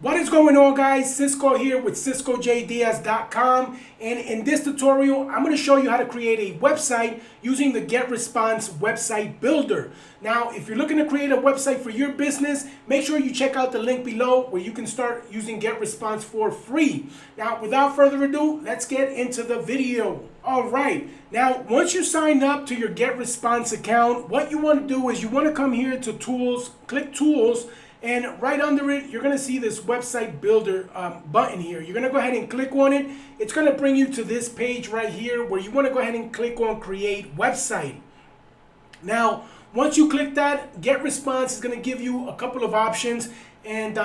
What is going on, guys? Cisco here with CiscoJDiaz.com, and in this tutorial I'm going to show you how to create a website using the GetResponse website builder. Now, if you're looking to create a website for your business, make sure you check out the link below where you can start using GetResponse for free. Now, without further ado, let's get into the video. Alright, now once you sign up to your GetResponse account, what you want to do is you want to come here to Tools, click Tools, and right under it, you're going to see this website builder button here. You're going to go ahead and click on it. It's going to bring you to this page right here where you want to go ahead and click on Create Website. Now, once you click that, GetResponse is going to give you a couple of options, and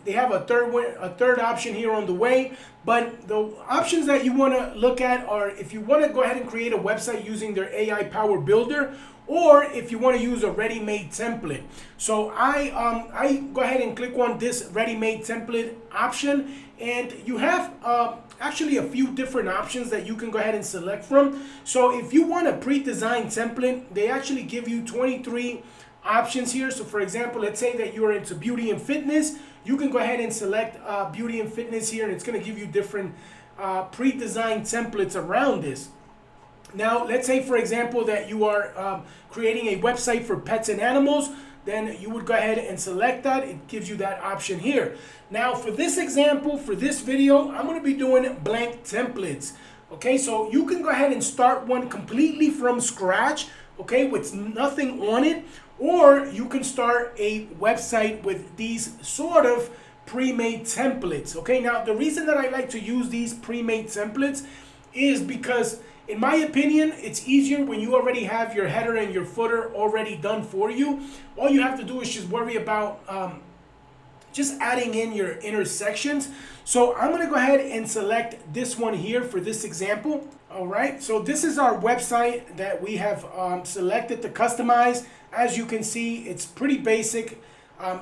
they have a third option here on the way. But the options that you want to look at are if you want to go ahead and create a website using their AI Power Builder, or if you want to use a ready-made template. So I go ahead and click on this ready-made template option, and you have actually a few different options that you can go ahead and select from. So if you want a pre-designed template, they actually give you 23 options here. So for example, let's say that you're into beauty and fitness, you can go ahead and select beauty and fitness here, and it's going to give you different pre-designed templates around this. Now, let's say, for example, that you are creating a website for pets and animals, then you would go ahead and select that. It gives you that option here. Now, for this example, for this video, I'm going to be doing blank templates. Okay, so you can go ahead and start one completely from scratch, okay, with nothing on it, or you can start a website with these sort of pre-made templates. Okay, now the reason that I like to use these pre-made templates is because, in my opinion, it's easier when you already have your header and your footer already done for you. All you have to do is just worry about just adding in your intersections. So I'm going to go ahead and select this one here for this example. All right, so this is our website that we have selected to customize. As you can see, it's pretty basic.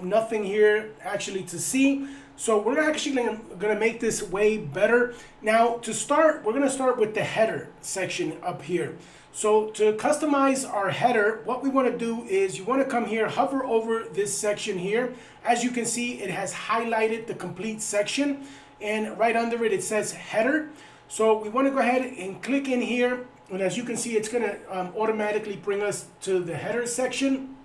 Nothing here actually to see. So we're actually going to make this way better. Now, to start, we're going to start with the header section up here. So to customize our header, what we want to do is you want to come here, hover over this section here. As you can see, it has highlighted the complete section, and right under it, it says header. So we want to go ahead and click in here, and as you can see, it's going to automatically bring us to the header section.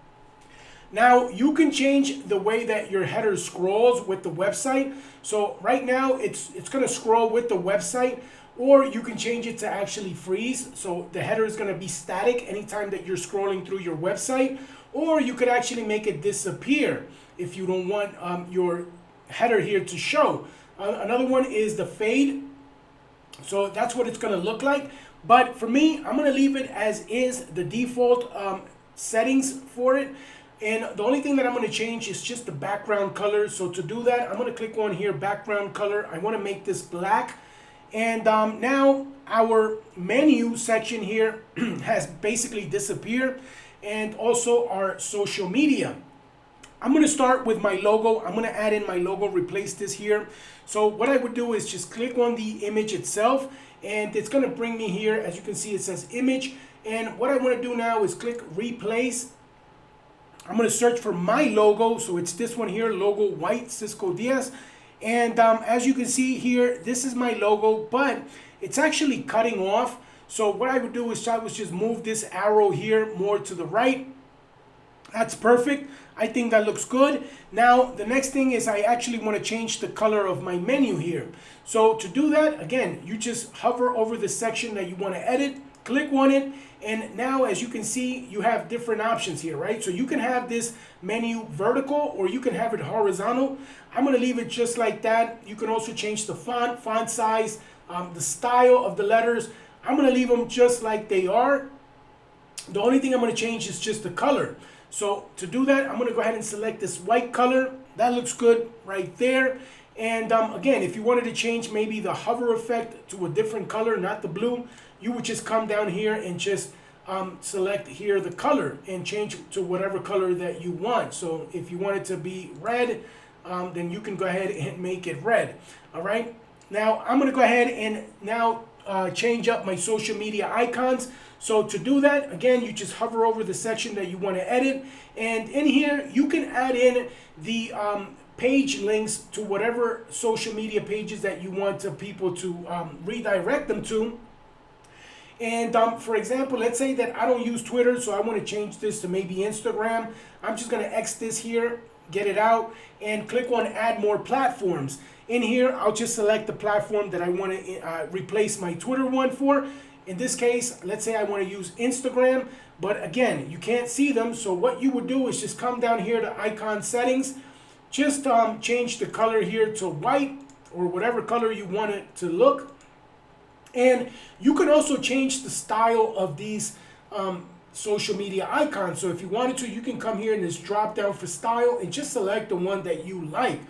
Now, you can change the way that your header scrolls with the website. So right now, it's going to scroll with the website, or you can change it to actually freeze. So the header is going to be static anytime that you're scrolling through your website, or you could actually make it disappear if you don't want your header here to show. Another one is the fade. So that's what it's going to look like. But for me, I'm going to leave it as is, the default settings for it. And the only thing that I'm going to change is just the background color. So to do that, I'm going to click on here, background color. I want to make this black. And now our menu section here has basically disappeared, and also our social media. I'm going to start with my logo. I'm going to add in my logo, replace this here. So what I would do is just click on the image itself, and it's going to bring me here. As you can see, it says image. And what I want to do now is click replace. I'm going to search for my logo. So it's this one here, logo white, Cisco Diaz. And as you can see here, this is my logo, but it's actually cutting off. So what I would do is I would just move this arrow here more to the right. That's perfect. I think that looks good. Now, the next thing is I actually want to change the color of my menu here. So to do that, again, you just hover over the section that you want to edit, click on it, and now as you can see, you have different options here, right? So you can have this menu vertical, or you can have it horizontal. I'm going to leave it just like that. You can also change the font size, the style of the letters. I'm going to leave them just like they are. The only thing I'm going to change is just the color. So to do that, I'm going to go ahead and select this white color. That looks good right there. And again, if you wanted to change maybe the hover effect to a different color, not the blue, you would just come down here and just select here the color and change to whatever color that you want. So if you want it to be red, then you can go ahead and make it red. All right. Now I'm going to go ahead and now change up my social media icons. So to do that, again, you just hover over the section that you want to edit, and in here you can add in the page links to whatever social media pages that you want to people to redirect them to. And for example, let's say that I don't use Twitter, so I want to change this to maybe Instagram. I'm just going to X this here, get it out, and click on add more platforms. In here, I'll just select the platform that I want to replace my Twitter one for. In this case, let's say I want to use Instagram, but again, you can't see them. So what you would do is just come down here to icon settings, just change the color here to white or whatever color you want it to look. And you can also change the style of these social media icons. So if you wanted to, you can come here in this drop down for style and just select the one that you like.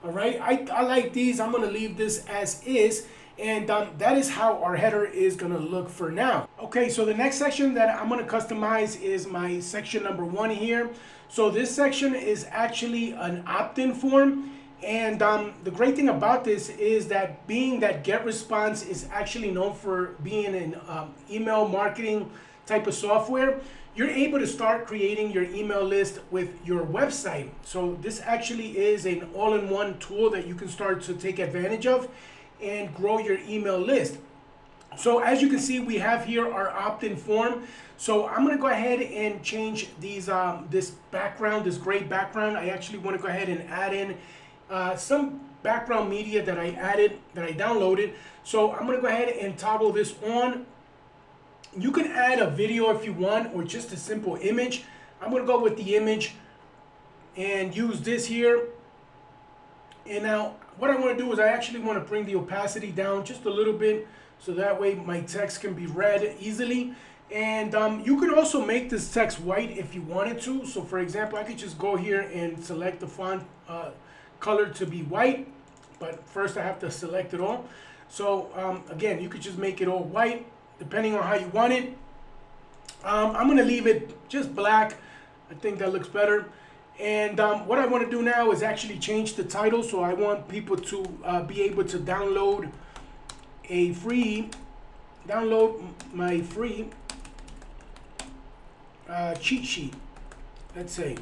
All right, I like these. I'm going to leave this as is. And that is how our header is going to look for now. Okay, so the next section that I'm going to customize is my section number 1 here. So this section is actually an opt-in form. And the great thing about this is that being that GetResponse is actually known for being an email marketing type of software, you're able to start creating your email list with your website. So this actually is an all-in-one tool that you can start to take advantage of and grow your email list. So as you can see, we have here our opt-in form. So I'm going to go ahead and change these this background, this gray background. I actually want to go ahead and add in some background media that I downloaded. So I'm going to go ahead and toggle this on. You can add a video if you want, or just a simple image. I'm going to go with the image and use this here. And now what I want to do is I actually want to bring the opacity down just a little bit, so that way my text can be read easily. And you can also make this text white if you wanted to. So for example, I could just go here and select the font color to be white, but first I have to select it all. So again, you could just make it all white depending on how you want it. I'm going to leave it just black. I think that looks better. And what I want to do now is actually change the title. So I want people to be able to download my free cheat sheet, let's say.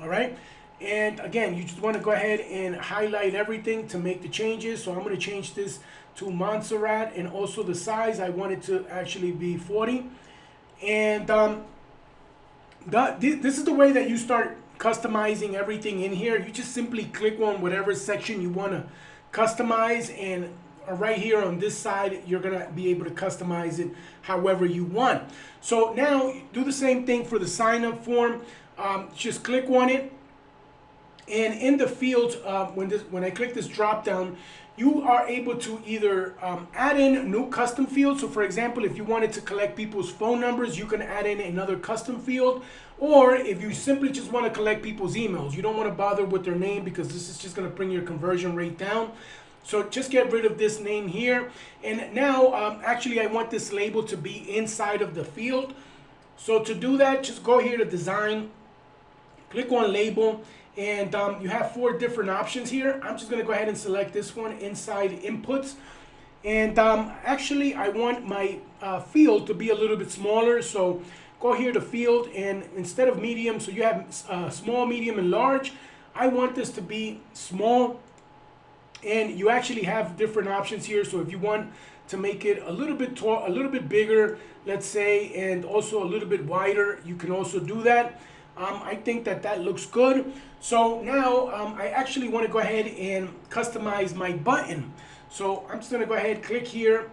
All right. And again, you just want to go ahead and highlight everything to make the changes. So I'm going to change this to Montserrat, and also the size, I want it to actually be 40. And this is the way that you start customizing everything in here. You just simply click on whatever section you want to customize, and right here on this side, you're going to be able to customize it however you want. So now do the same thing for the sign up form. Just click on it. And in the fields, when I click this drop down, you are able to either add in new custom fields. So for example, if you wanted to collect people's phone numbers, you can add in another custom field. Or if you simply just want to collect people's emails, you don't want to bother with their name because this is just going to bring your conversion rate down. So just get rid of this name here. And now, actually, I want this label to be inside of the field. So to do that, just go here to design, click on label. And you have 4 different options here. I'm just going to go ahead and select this one, inside inputs. And actually, I want my field to be a little bit smaller. So go here to field, and instead of medium, so you have small, medium, and large. I want this to be small. And you actually have different options here. So if you want to make it a little bit tall, a little bit bigger, let's say, and also a little bit wider, you can also do that. I think that looks good. So now I actually want to go ahead and customize my button. So I'm just going to go ahead, click here.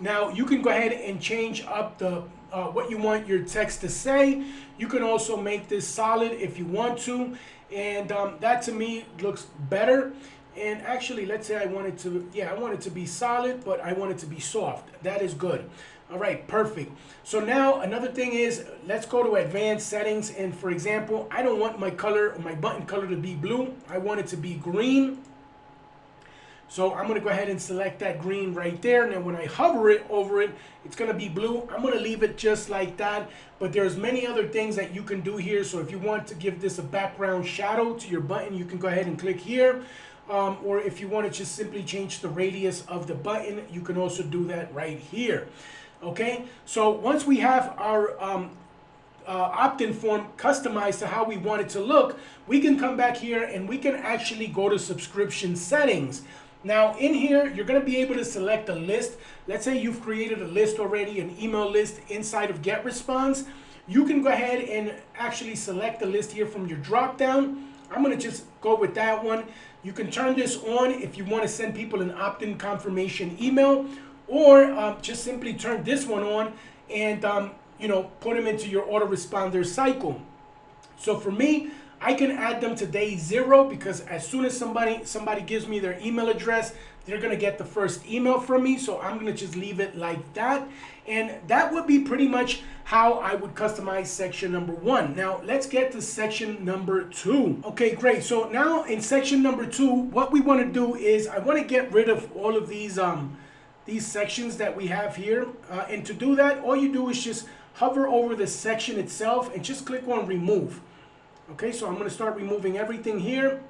Now you can go ahead and change up the what you want your text to say. You can also make this solid if you want to, and that to me looks better. And actually, let's say I want it to be solid, but I want it to be soft. That is good. All right, perfect. So now another thing is, let's go to advanced settings. And for example, I don't want my color, my button color to be blue. I want it to be green. So I'm going to go ahead and select that green right there. Now when I hover it over it, it's going to be blue. I'm going to leave it just like that. But there's many other things that you can do here. So if you want to give this a background shadow to your button, you can go ahead and click here. Or if you want to just simply change the radius of the button, you can also do that right here. Okay, so once we have our opt-in form customized to how we want it to look, we can come back here and we can actually go to subscription settings. Now in here, you're going to be able to select a list. Let's say you've created a list already, an email list inside of GetResponse. You can go ahead and actually select the list here from your drop down. I'm going to just go with that one. You can turn this on if you want to send people an opt-in confirmation email, or just simply turn this one on and put them into your autoresponder cycle. So for me, I can add them to day 0 because as soon as somebody gives me their email address, they're gonna get the first email from me. So I'm gonna just leave it like that. And that would be pretty much how I would customize section number 1. Now let's get to section number 2. Okay, great. So now in section number 2, what we wanna do is I wanna get rid of all of these sections that we have here. And to do that, all you do is just hover over the section itself and just click on remove. Okay, so I'm going to start removing everything here.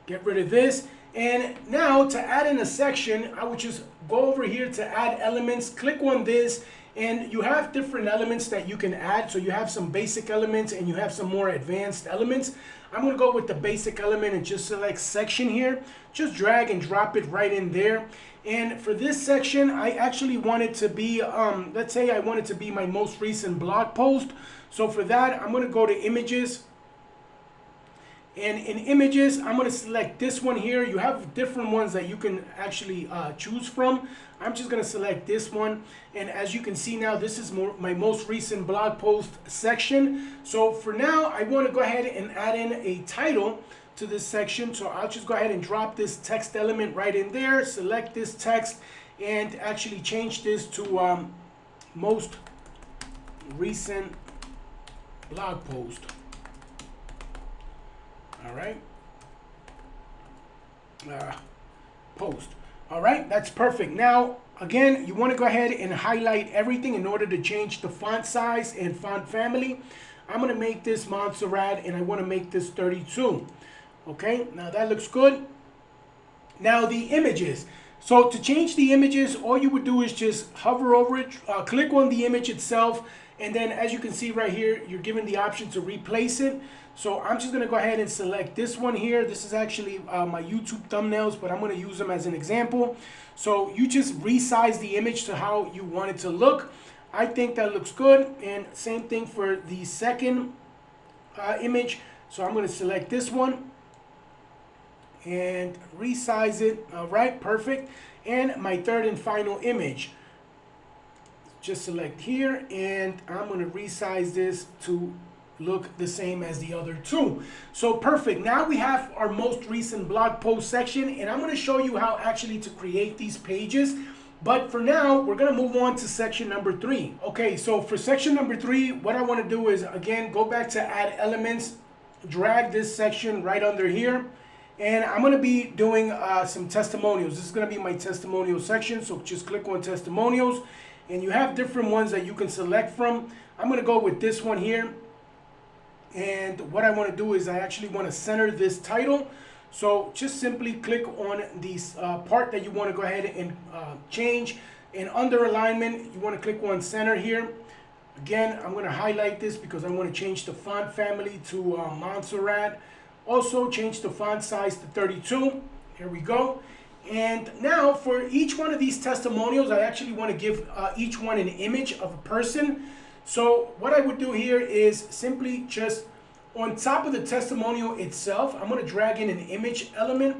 Get rid of this. And now to add in a section, I would just go over here to add elements, click on this, and you have different elements that you can add. So you have some basic elements and you have some more advanced elements. I'm going to go with the basic element and just select section here. Just drag and drop it right in there. And for this section, I actually want it to be, let's say I want it to be my most recent blog post. So for that, I'm going to go to images. And in images, I'm going to select this one here. You have different ones that you can actually choose from. I'm just going to select this one. And as you can see now, this is my most recent blog post section. So for now, I want to go ahead and add in a title to this section. So I'll just go ahead and drop this text element right in there. Select this text and actually change this to most recent blog post. All right. Post. All right, that's perfect. Now, again, you want to go ahead and highlight everything in order to change the font size and font family. I'm going to make this Montserrat and I want to make this 32. Okay, now that looks good. Now the images. So to change the images, all you would do is just hover over it, click on the image itself, and then as you can see right here, you're given the option to replace it. So I'm just going to go ahead and select this one here. This is actually my YouTube thumbnails, but I'm going to use them as an example. So you just resize the image to how you want it to look. I think that looks good. And same thing for the second image. So I'm going to select this one and resize it. All right, perfect. And my third and final image, just select here, and I'm going to resize this to look the same as the other two. So perfect. Now we have our most recent blog post section, and I'm going to show you how actually to create these pages. But for now, we're going to move on to section number 3. Okay, so for section number 3, what I want to do is, again, go back to add elements, drag this section right under here. And I'm going to be doing some testimonials. This is going to be my testimonial section. So just click on testimonials. And you have different ones that you can select from. I'm going to go with this one here. And what I want to do is I actually want to center this title. So just simply click on this part that you want to go ahead and change. And under alignment, you want to click on center here. Again, I'm going to highlight this because I want to change the font family to Montserrat. Also change the font size to 32. Here we go. And now for each one of these testimonials, I actually want to give each one an image of a person. So what I would do here is simply just on top of the testimonial itself, I'm going to drag in an image element.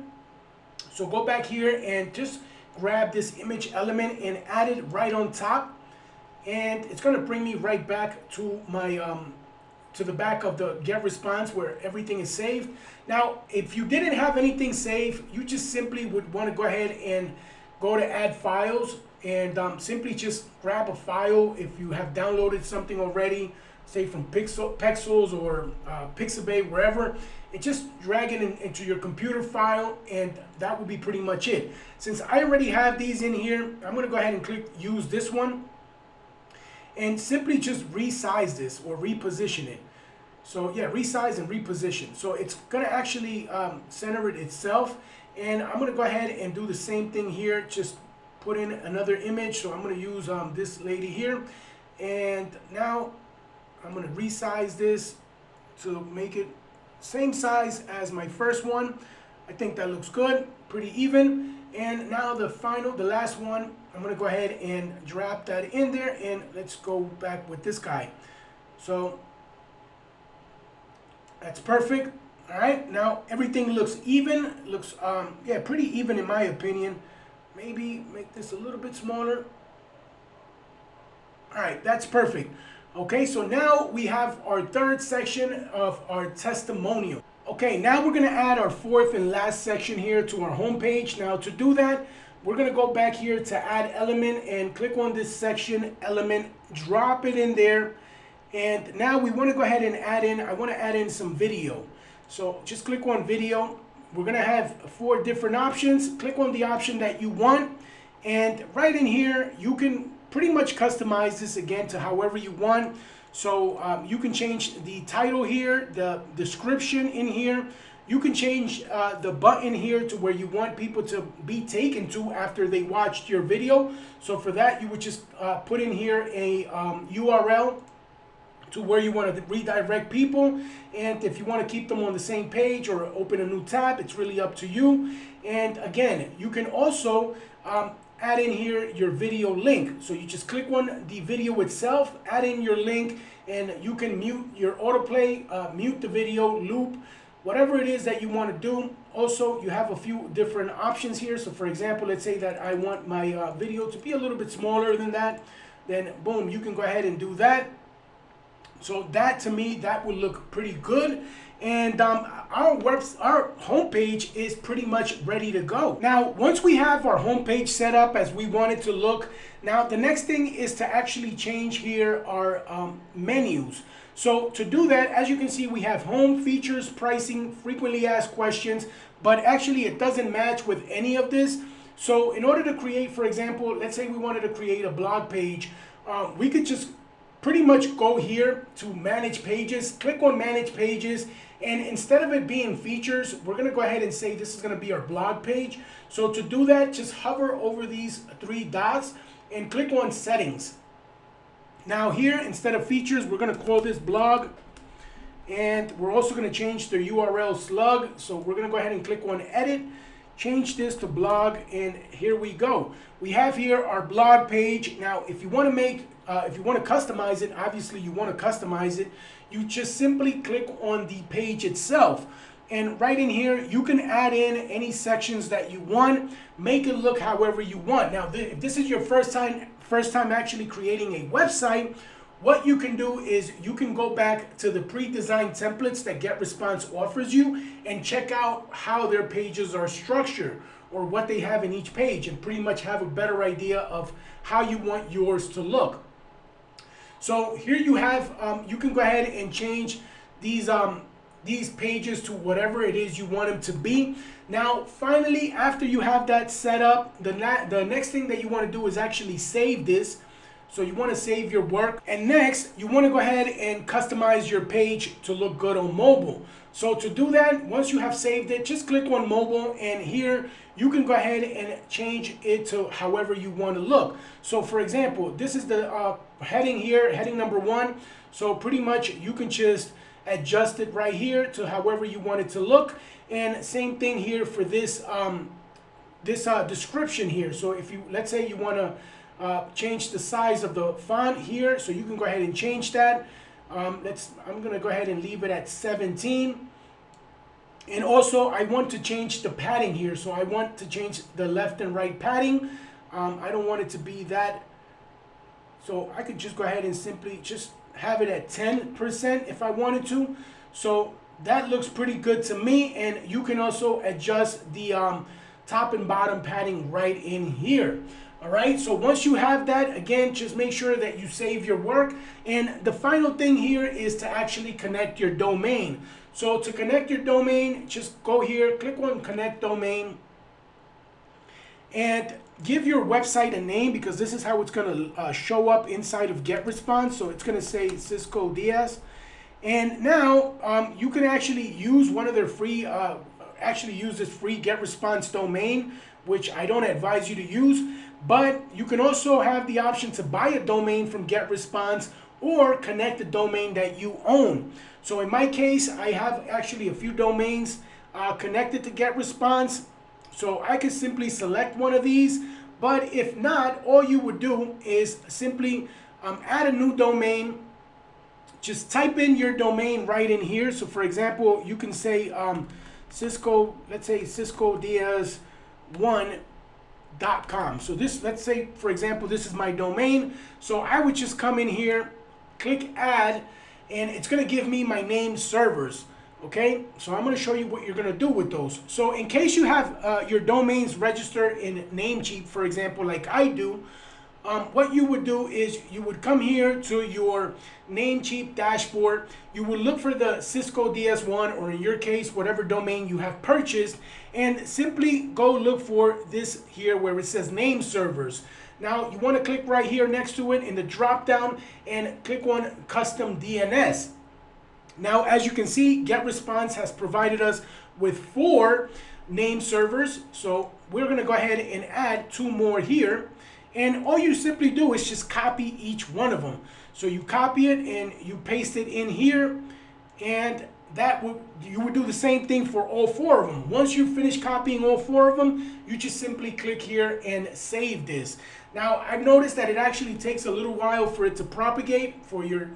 So go back here and just grab this image element and add it right on top. And it's going to bring me right back to my to the back of the GetResponse where everything is saved. Now, if you didn't have anything saved, you just simply would want to go ahead and go to add files and simply just grab a file if you have downloaded something already, say from Pexels or Pixabay, wherever, and just drag it into your computer file, and that would be pretty much it. Since I already have these in here, I'm going to go ahead and click use this one and simply just resize this or reposition it. So yeah, resize and reposition. So it's going to actually center it itself. And I'm going to go ahead and do the same thing here. Just put in another image. So I'm going to use this lady here. And now I'm gonna resize this to make it same size as my first one. I think that looks good, pretty even. And now the last one, I'm gonna go ahead and drop that in there, and let's go back with this guy. So that's perfect. All right, now everything looks even, looks yeah, pretty even in my opinion. Maybe make this a little bit smaller. All right, that's perfect. Okay, so now we have our third section of our testimonial. Okay, now we're gonna add our fourth and last section here to our home page. Now to do that, we're gonna go back here to add element and click on this section element, drop it in there. And now we wanna go ahead and add in, I wanna add in some video. So just click on video. We're gonna have 4 different options. Click on the option that you want. And right in here, you can pretty much customize this again to however you want. So you can change the title here, the description in here. You can change the button here to where you want people to be taken to after they watched your video. So for that, you would just put in here a URL to where you want to redirect people. And if you want to keep them on the same page or open a new tab, it's really up to you. And again, you can also add in here your video link. So you just click on the video itself, add in your link, and you can mute your autoplay, mute the video, loop, whatever it is that you want to do. Also, you have a few different options here. So for example, let's say that I want my video to be a little bit smaller than that. Then boom, you can go ahead and do that. So that, to me, that would look pretty good. And our homepage is pretty much ready to go. Now, once we have our homepage set up as we want it to look, now the next thing is to actually change here our menus. So to do that, as you can see, we have home, features, pricing, frequently asked questions, but actually it doesn't match with any of this. So in order to create, for example, let's say we wanted to create a blog page, we could just pretty much go here to manage pages, click on manage pages, and instead of it being features, we're gonna go ahead and say this is gonna be our blog page. So to do that, just hover over these 3 dots and click on settings. Now here, instead of features, we're gonna call this blog, and we're also gonna change the URL slug. So we're gonna go ahead and click on edit, change this to blog, and here we go. We have here our blog page. Now, if you wanna make if you want to customize it, obviously you want to customize it, you just simply click on the page itself. And right in here, you can add in any sections that you want, make it look however you want. Now, if this is your first time actually creating a website, what you can do is you can go back to the pre-designed templates that GetResponse offers you and check out how their pages are structured or what they have in each page, and pretty much have a better idea of how you want yours to look. So here you have, you can go ahead and change these pages to whatever it is you want them to be. Now, finally, after you have that set up, the next thing that you want to do is actually save this. So you want to save your work. And next, you want to go ahead and customize your page to look good on mobile. So to do that, once you have saved it, just click on mobile, and here you can go ahead and change it to however you want to look. So for example, this is the heading here, heading number 1. So pretty much you can just adjust it right here to however you want it to look. And same thing here for this description here. So if you, let's say you want to change the size of the font here, so you can go ahead and change that. I'm going to go ahead and leave it at 17. And also I want to change the padding here. So I want to change the left and right padding. I don't want it to be that. So I could just go ahead and simply just have it at 10% if I wanted to. So that looks pretty good to me. And you can also adjust the top and bottom padding right in here. All right, so once you have that, again, just make sure that you save your work. And the final thing here is to actually connect your domain. So to connect your domain, just go here, click on connect domain, and give your website a name, because this is how it's going to show up inside of GetResponse. So it's going to say Cisco Diaz. And now you can actually use one of their free, use this free GetResponse domain, which I don't advise you to use. But you can also have the option to buy a domain from GetResponse, or connect the domain that you own. So in my case, I have actually a few domains connected to GetResponse. So I could simply select one of these, but if not, all you would do is simply add a new domain. Just type in your domain right in here. So for example, you can say Cisco, let's say CiscoDiaz1.com. So this, let's say for example, this is my domain. So I would just come in here, click add, and it's going to give me my name servers. Okay, so I'm going to show you what you're going to do with those. So in case you have your domains registered in Namecheap, for example, like I do, what you would do is you would come here to your Namecheap dashboard. You would look for the Cisco DS1, or in your case, whatever domain you have purchased, and simply go look for this here where it says name servers. Now you want to click right here next to it in the drop down and click on custom DNS. Now, as you can see, GetResponse has provided us with 4 name servers. So we're going to go ahead and add 2 more here. And all you simply do is just copy each one of them. So you copy it and you paste it in here. And you would do the same thing for all 4 of them. Once you finish copying all 4 of them, you just simply click here and save this. Now, I've noticed that it actually takes a little while for it to propagate, for your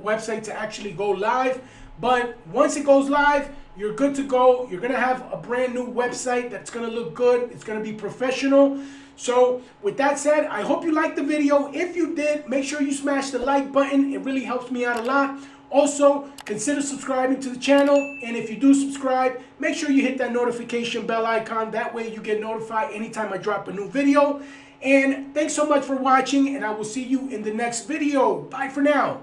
website to actually go live. But once it goes live, you're good to go. You're going to have a brand new website that's going to look good. It's going to be professional. So with that said, I hope you liked the video. If you did, make sure you smash the like button. It really helps me out a lot. Also, consider subscribing to the channel. And if you do subscribe, make sure you hit that notification bell icon. That way you get notified anytime I drop a new video. And thanks so much for watching, and I will see you in the next video. Bye for now.